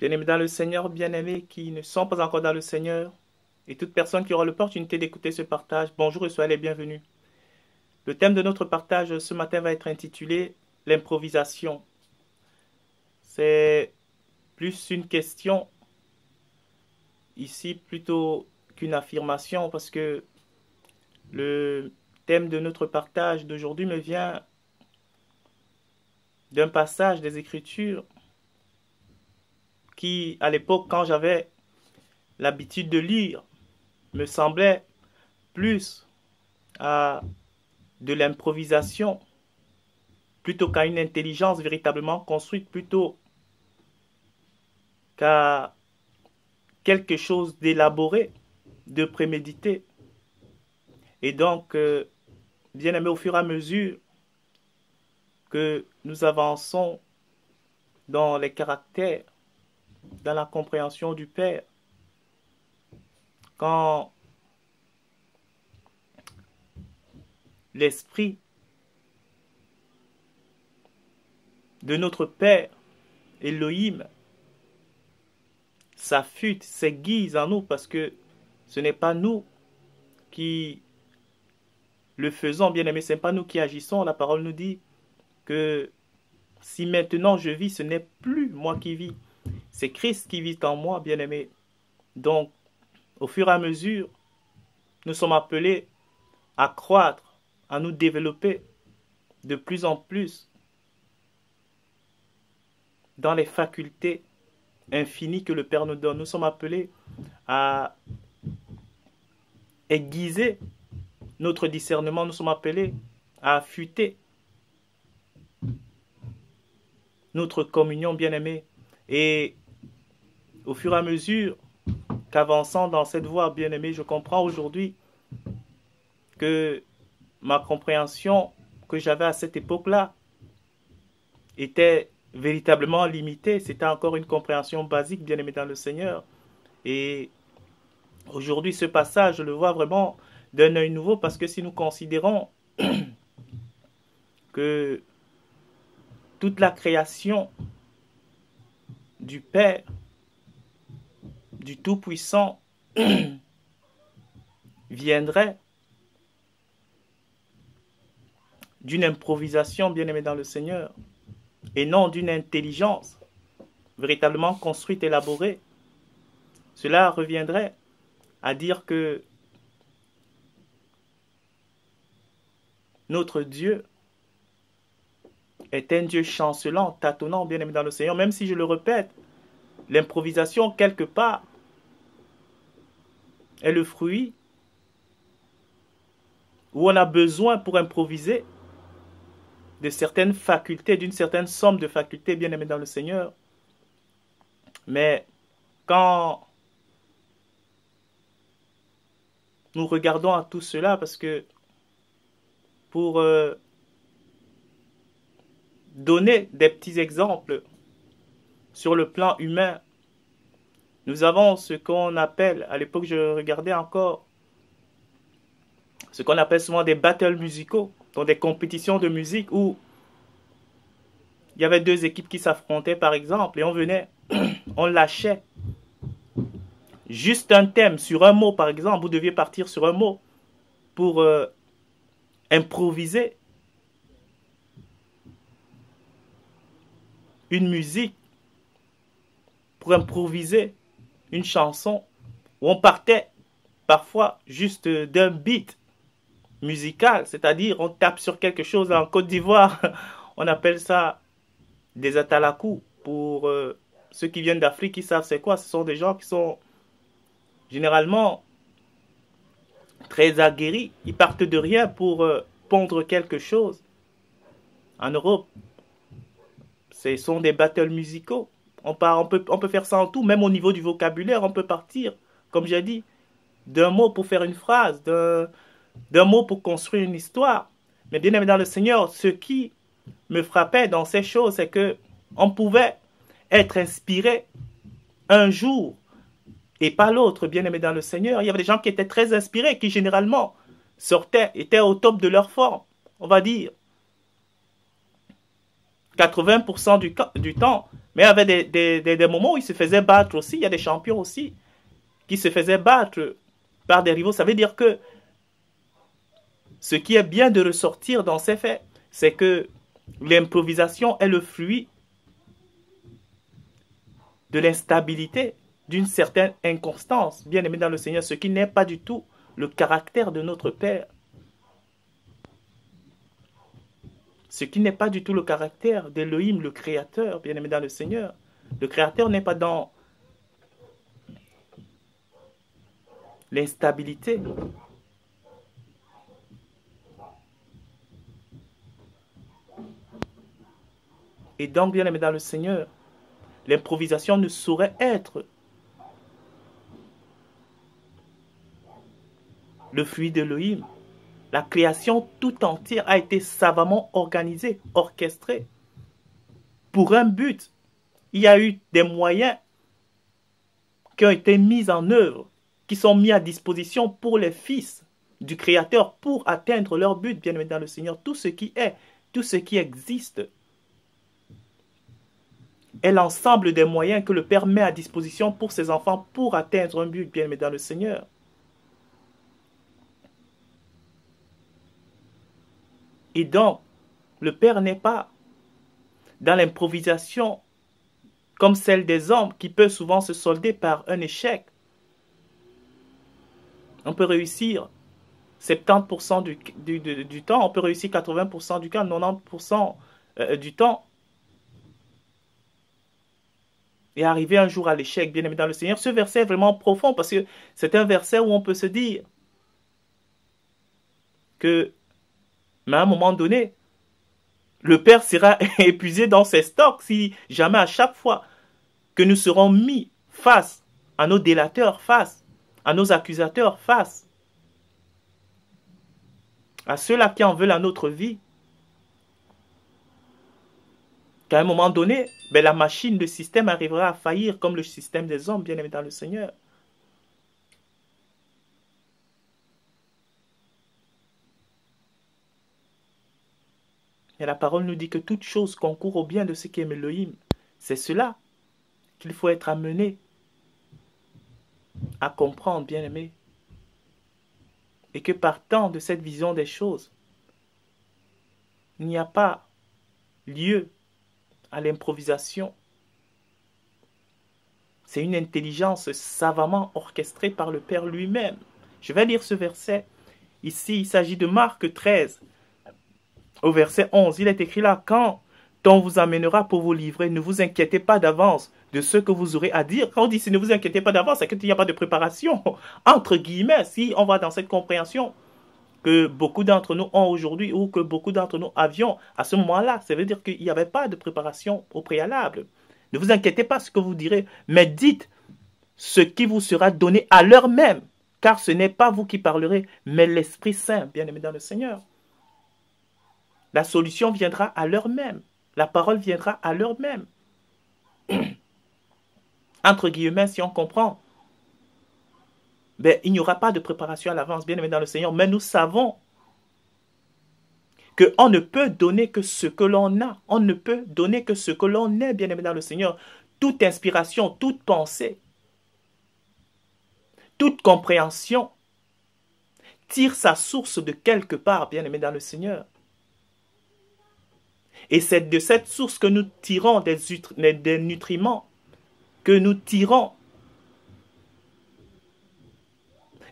Bien-aimés dans le Seigneur, bien-aimés qui ne sont pas encore dans le Seigneur, et toute personne qui aura l'opportunité d'écouter ce partage, bonjour et soyez les bienvenus. Le thème de notre partage ce matin va être intitulé l'improvisation. C'est plus une question ici plutôt qu'une affirmation parce que le thème de notre partage d'aujourd'hui me vient d'un passage des Écritures qui, à l'époque, quand j'avais l'habitude de lire, me semblait plus à de l'improvisation plutôt qu'à une intelligence véritablement construite, plutôt qu'à quelque chose d'élaboré, de prémédité. Et donc, bien aimé, au fur et à mesure que nous avançons dans les caractères, dans la compréhension du Père, quand l'esprit de notre Père, Elohim, s'affûte, s'aiguise en nous parce que ce n'est pas nous qui le faisons, bien aimé, ce n'est pas nous qui agissons. La parole nous dit que si maintenant je vis, ce n'est plus moi qui vis, c'est Christ qui vit en moi, bien aimé. Donc, au fur et à mesure, nous sommes appelés à croître, à nous développer de plus en plus dans les facultés infinies que le Père nous donne. Nous sommes appelés à aiguiser notre discernement, nous sommes appelés à affûter notre communion, bien-aimée. Et au fur et à mesure qu'avançant dans cette voie, bien-aimée, je comprends aujourd'hui que ma compréhension que j'avais à cette époque-là était véritablement limitée. C'était encore une compréhension basique, bien-aimée dans le Seigneur. Et aujourd'hui, ce passage, je le vois vraiment d'un œil nouveau parce que si nous considérons que toute la création du Père, du Tout-Puissant, viendrait d'une improvisation, bien-aimée dans le Seigneur, et non d'une intelligence véritablement construite, élaborée. Cela reviendrait à dire que notre Dieu est un Dieu chancelant, tâtonnant, bien-aimé dans le Seigneur, même si je le répète, l'improvisation, quelque part, est le fruit où on a besoin pour improviser de certaines facultés, d'une certaine somme de facultés, bien-aimées dans le Seigneur. Mais quand nous regardons à tout cela, parce que pour donner des petits exemples sur le plan humain, nous avons ce qu'on appelle, à l'époque je regardais encore, ce qu'on appelle souvent des battles musicaux, donc des compétitions de musique où il y avait deux équipes qui s'affrontaient par exemple, et on venait, on lâchait juste un thème sur un mot par exemple, vous deviez partir sur un mot pour improviser une musique, pour improviser une chanson, où on partait parfois juste d'un beat musical, c'est-à-dire on tape sur quelque chose en Côte d'Ivoire, on appelle ça des atalakou. Pour ceux qui viennent d'Afrique, qui savent c'est quoi, ce sont des gens qui sont généralement très aguerris, ils partent de rien pour pondre quelque chose. En Europe, ce sont des battles musicaux. On peut faire ça en tout, même au niveau du vocabulaire, on peut partir, comme j'ai dit, d'un mot pour faire une phrase, d'un mot pour construire une histoire. Mais bien aimé dans le Seigneur, ce qui me frappait dans ces choses, c'est que on pouvait être inspiré un jour et pas l'autre, bien aimé dans le Seigneur. Il y avait des gens qui étaient très inspirés, qui généralement sortaient, étaient au top de leur forme, on va dire. 80% du temps, Mais il y avait des moments où ils se faisaient battre aussi. Il y a des champions aussi qui se faisaient battre par des rivaux. Ça veut dire que ce qui est bien de ressortir dans ces faits, c'est que l'improvisation est le fruit de l'instabilité, d'une certaine inconstance, bien aimé dans le Seigneur, ce qui n'est pas du tout le caractère de notre Père. Ce qui n'est pas du tout le caractère d'Élohim, le Créateur, bien aimé dans le Seigneur. Le Créateur n'est pas dans l'instabilité. Et donc, bien aimé dans le Seigneur, l'improvisation ne saurait être le fruit d'Élohim. La création tout entière a été savamment organisée, orchestrée, pour un but. Il y a eu des moyens qui ont été mis en œuvre, qui sont mis à disposition pour les fils du Créateur pour atteindre leur but, bien aimé dans le Seigneur. Tout ce qui est, tout ce qui existe est l'ensemble des moyens que le Père met à disposition pour ses enfants pour atteindre un but, bien aimé dans le Seigneur. Et donc, le Père n'est pas dans l'improvisation comme celle des hommes qui peut souvent se solder par un échec. On peut réussir 70% du temps, on peut réussir 80% du temps, 90% du temps et arriver un jour à l'échec, bien aimé dans le Seigneur. Ce verset est vraiment profond parce que c'est un verset où on peut se dire que, mais à un moment donné, le Père sera épuisé dans ses stocks si jamais à chaque fois que nous serons mis face à nos délateurs, face à nos accusateurs, face à ceux-là qui en veulent à notre vie, qu'à un moment donné, la machine, le système arrivera à faillir comme le système des hommes, bien aimés dans le Seigneur. Et la parole nous dit que toute chose concourt au bien de ceux qui aiment Elohim. C'est cela qu'il faut être amené à comprendre, bien aimé. Et que partant de cette vision des choses, il n'y a pas lieu à l'improvisation. C'est une intelligence savamment orchestrée par le Père lui-même. Je vais lire ce verset. Ici, il s'agit de Marc 13, au verset 11. Il est écrit là, « Quand on vous amènera pour vous livrer, ne vous inquiétez pas d'avance de ce que vous aurez à dire. » Quand on dit « ne vous inquiétez pas d'avance », c'est qu'il n'y a pas de préparation. Entre guillemets, si on va dans cette compréhension que beaucoup d'entre nous ont aujourd'hui ou que beaucoup d'entre nous avions à ce moment-là, ça veut dire qu'il n'y avait pas de préparation au préalable. Ne vous inquiétez pas de ce que vous direz, mais dites ce qui vous sera donné à l'heure même, car ce n'est pas vous qui parlerez, mais l'Esprit Saint, bien-aimé dans le Seigneur. La solution viendra à l'heure même. La parole viendra à l'heure même. Entre guillemets, si on comprend, il n'y aura pas de préparation à l'avance, bien-aimé dans le Seigneur, mais nous savons qu'on ne peut donner que ce que l'on a. On ne peut donner que ce que l'on est, bien-aimé dans le Seigneur. Toute inspiration, toute pensée, toute compréhension tire sa source de quelque part, bien-aimé dans le Seigneur. Et c'est de cette source que nous tirons des nutriments, que nous tirons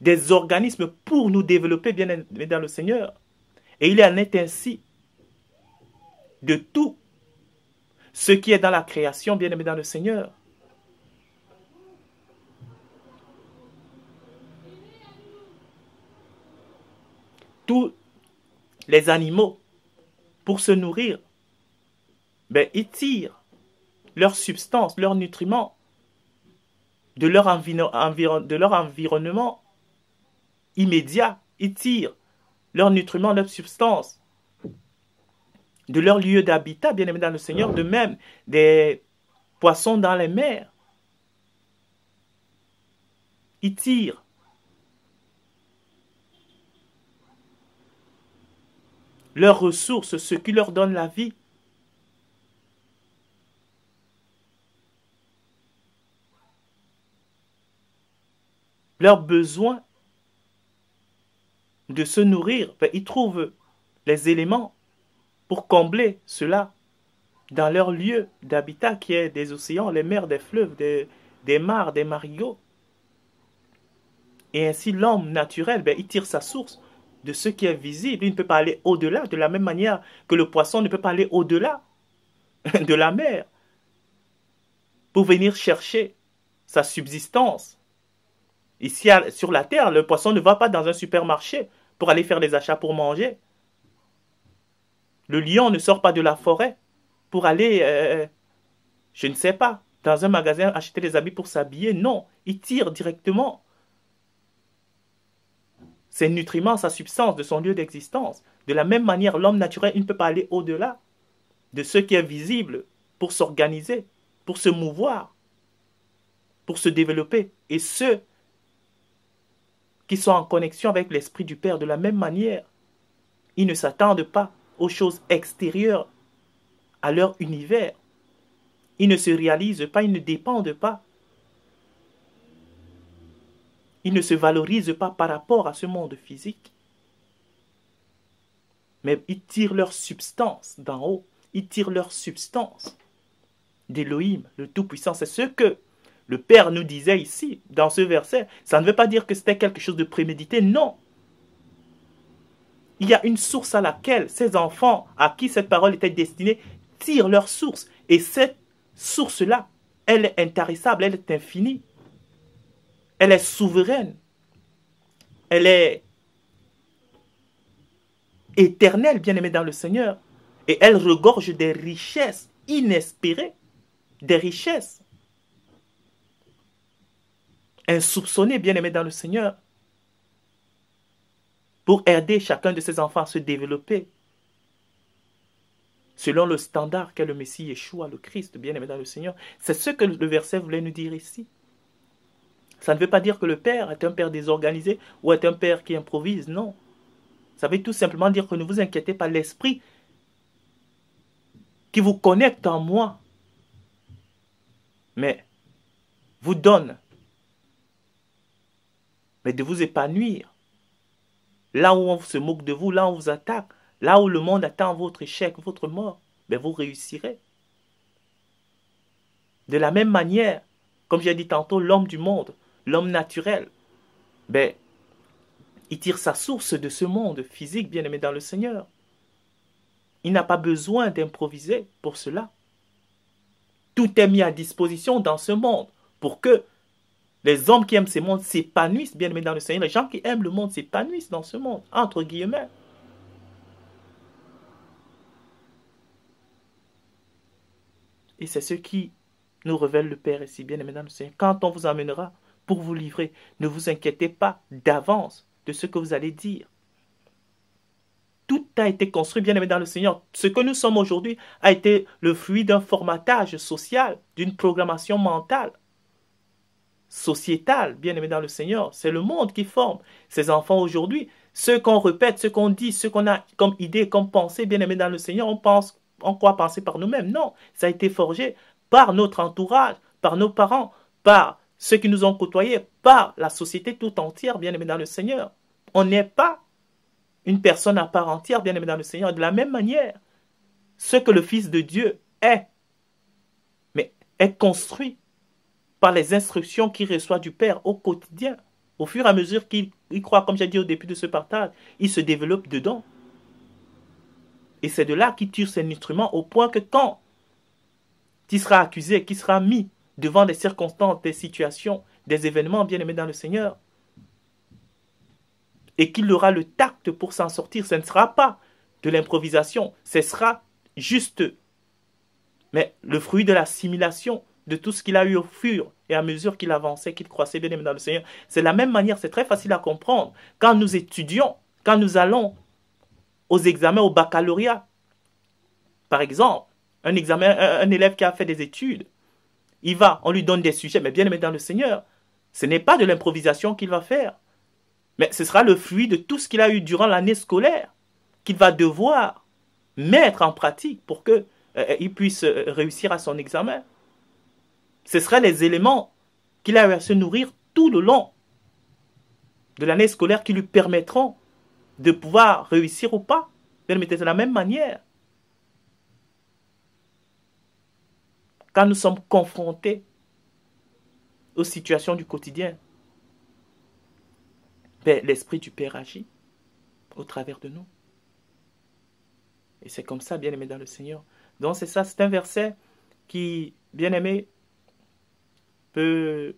des organismes pour nous développer, bien-aimé dans le Seigneur. Et il en est ainsi de tout ce qui est dans la création, bien-aimé dans le Seigneur. Tous les animaux, pour se nourrir, ils tirent leur substance, leurs nutriments de leur environnement immédiat. Ils tirent leurs nutriments, leurs substances de leur lieu d'habitat, bien aimé dans le Seigneur, de même des poissons dans les mers. Ils tirent leurs ressources, ce qui leur donne la vie. leur besoin de se nourrir, ils trouvent les éléments pour combler cela dans leur lieu d'habitat qui est des océans, les mers, des fleuves, des mares, des marigots. Et ainsi, l'homme naturel, il tire sa source de ce qui est visible. Il ne peut pas aller au-delà, de la même manière que le poisson ne peut pas aller au-delà de la mer pour venir chercher sa subsistance. Ici, sur la terre, le poisson ne va pas dans un supermarché pour aller faire des achats pour manger. Le lion ne sort pas de la forêt pour aller, je ne sais pas, dans un magasin acheter des habits pour s'habiller. Non, il tire directement ses nutriments, sa substance de son lieu d'existence. De la même manière, l'homme naturel, il ne peut pas aller au-delà de ce qui est visible pour s'organiser, pour se mouvoir, pour se développer. Et ceux qui sont en connexion avec l'Esprit du Père de la même manière, ils ne s'attendent pas aux choses extérieures à leur univers. Ils ne se réalisent pas, ils ne dépendent pas. Ils ne se valorisent pas par rapport à ce monde physique. Mais ils tirent leur substance d'en haut. Ils tirent leur substance d'Élohim, le Tout-Puissant. C'est ce que le Père nous disait ici, dans ce verset. Ça ne veut pas dire que c'était quelque chose de prémédité, non. Il y a une source à laquelle ces enfants, à qui cette parole était destinée, tirent leur source. Et cette source-là, elle est intarissable, elle est infinie. Elle est souveraine. Elle est éternelle, bien-aimée dans le Seigneur. Et elle regorge des richesses inespérées, des richesses insoupçonnées, bien-aimées dans le Seigneur, pour aider chacun de ses enfants à se développer selon le standard qu'est le Messie Yeshua, le Christ, bien-aimé dans le Seigneur. C'est ce que le verset voulait nous dire ici. Ça ne veut pas dire que le Père est un Père désorganisé ou est un Père qui improvise, non. Ça veut tout simplement dire que ne vous inquiétez pas, l'Esprit qui vous connecte en moi, mais vous donne, mais de vous épanouir. Là où on se moque de vous, là où on vous attaque, là où le monde attend votre échec, votre mort, ben vous réussirez. De la même manière, comme j'ai dit tantôt, l'homme du monde, l'homme naturel, ben, il tire sa source de ce monde physique, bien-aimé dans le Seigneur. Il n'a pas besoin d'improviser pour cela. Tout est mis à disposition dans ce monde pour que les hommes qui aiment ce monde s'épanouissent, bien-aimés dans le Seigneur. Les gens qui aiment le monde s'épanouissent dans ce monde, entre guillemets. Et c'est ce qui nous révèle le Père ici, bien-aimés dans le Seigneur. Quand on vous emmènera pour vous livrer, ne vous inquiétez pas d'avance de ce que vous allez dire. Tout a été construit, bien-aimés dans le Seigneur. Ce que nous sommes aujourd'hui a été le fruit d'un formatage social, d'une programmation mentale, sociétale, bien-aimés dans le Seigneur. C'est le monde qui forme ces enfants aujourd'hui. Ce qu'on répète, ce qu'on dit, ce qu'on a comme idée, comme pensée, bien-aimés dans le Seigneur, on croit penser par nous-mêmes. Non, ça a été forgé par notre entourage, par nos parents, par ceux qui nous ont côtoyés, par la société tout entière, bien-aimés dans le Seigneur. On n'est pas une personne à part entière, bien-aimée dans le Seigneur. De la même manière, ce que le Fils de Dieu est, mais est construit par les instructions qu'il reçoit du Père au quotidien. Au fur et à mesure qu'il croit, comme j'ai dit au début de ce partage, il se développe dedans. Et c'est de là qu'il tire ses nutriments au point que quand il sera accusé, qu'il sera mis devant des circonstances, des situations, des événements, bien-aimés dans le Seigneur, et qu'il aura le tact pour s'en sortir, ce ne sera pas de l'improvisation, ce sera juste, mais le fruit de l'assimilation de tout ce qu'il a eu au fur et à mesure qu'il avançait, qu'il croissait, bien aimé dans le Seigneur. C'est de la même manière, c'est très facile à comprendre. Quand nous étudions, quand nous allons aux examens, au baccalauréat, par exemple, un élève qui a fait des études, il va, on lui donne des sujets, mais bien aimé dans le Seigneur, ce n'est pas de l'improvisation qu'il va faire. Mais ce sera le fruit de tout ce qu'il a eu durant l'année scolaire qu'il va devoir mettre en pratique pour qu'il puisse réussir à son examen. Ce seraient les éléments qu'il a eu à se nourrir tout le long de l'année scolaire qui lui permettront de pouvoir réussir ou pas. Mais de la même manière, quand nous sommes confrontés aux situations du quotidien, ben, l'Esprit du Père agit au travers de nous. Et c'est comme ça, bien-aimé dans le Seigneur. Donc c'est ça, c'est un verset qui, bien-aimé, peut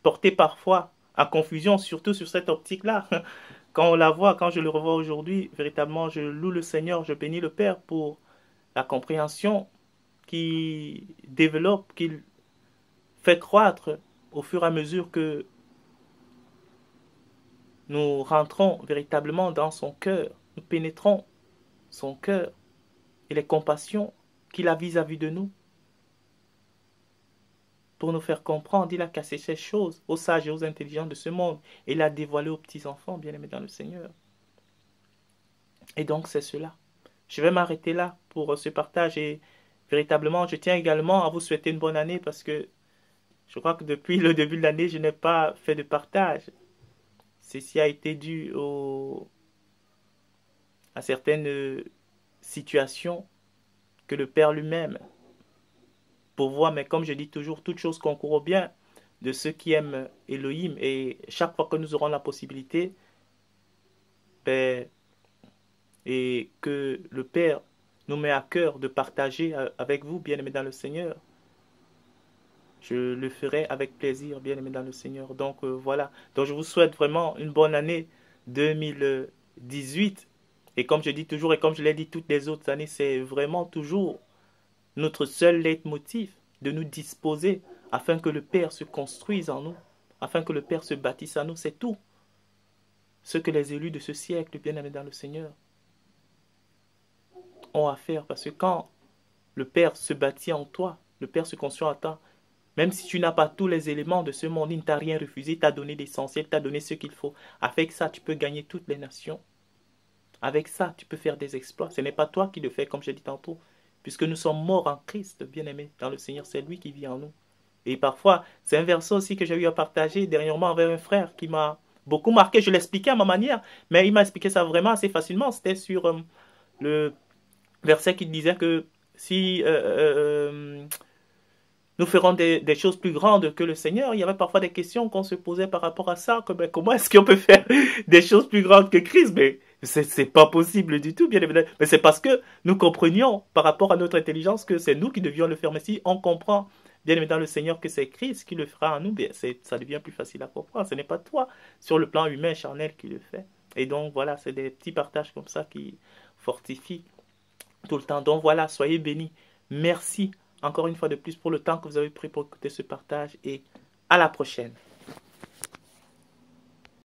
porter parfois à confusion, surtout sur cette optique-là. Quand on la voit, quand je le revois aujourd'hui, véritablement, je loue le Seigneur, je bénis le Père pour la compréhension qui développe, qu'il fait croître au fur et à mesure que nous rentrons véritablement dans son cœur, nous pénétrons son cœur et les compassions qu'il a vis-à-vis de nous pour nous faire comprendre. Il a cassé ces choses aux sages et aux intelligents de ce monde et il a dévoilé aux petits-enfants bien-aimés dans le Seigneur. Et donc c'est cela. Je vais m'arrêter là pour ce partage et véritablement je tiens également à vous souhaiter une bonne année parce que je crois que depuis le début de l'année je n'ai pas fait de partage. Ceci a été dû à certaines situations que le Père lui-même pourvoit, mais comme je dis toujours, toute chose concourt au bien de ceux qui aiment Elohim. Et chaque fois que nous aurons la possibilité, ben, et que le Père nous met à cœur de partager avec vous, bien-aimés dans le Seigneur, je le ferai avec plaisir, bien-aimés dans le Seigneur. Donc voilà. Donc je vous souhaite vraiment une bonne année 2018. Et comme je dis toujours, et comme je l'ai dit toutes les autres années, c'est vraiment toujours notre seul leitmotiv de nous disposer afin que le Père se construise en nous, afin que le Père se bâtisse en nous. C'est tout ce que les élus de ce siècle, bien-aimés dans le Seigneur, ont à faire. Parce que quand le Père se bâtit en toi, le Père se construit en toi, même si tu n'as pas tous les éléments de ce monde, il ne t'a rien refusé, il t'a donné l'essentiel, il t'a donné ce qu'il faut. Avec ça, tu peux gagner toutes les nations. Avec ça, tu peux faire des exploits. Ce n'est pas toi qui le fais, comme j'ai dit tantôt, puisque nous sommes morts en Christ, bien-aimés, dans le Seigneur. C'est lui qui vit en nous. Et parfois, c'est un verset aussi que j'ai eu à partager dernièrement avec un frère qui m'a beaucoup marqué. Je l'expliquais à ma manière, mais il m'a expliqué ça vraiment assez facilement. C'était sur le verset qui disait que si nous ferons des choses plus grandes que le Seigneur, il y avait parfois des questions qu'on se posait par rapport à ça, comme comment est-ce qu'on peut faire des choses plus grandes que Christ? Mais c'est pas possible du tout, bien évidemment. Mais c'est parce que nous comprenions par rapport à notre intelligence que c'est nous qui devions le faire. Mais si on comprend bien évidemment le Seigneur que c'est Christ qui le fera en nous, bien, ça devient plus facile à comprendre. Ce n'est pas toi, sur le plan humain, charnel, qui le fait. Et donc voilà, c'est des petits partages comme ça qui fortifient tout le temps. Donc voilà, soyez bénis. Merci encore une fois de plus pour le temps que vous avez pris pour écouter ce partage et à la prochaine.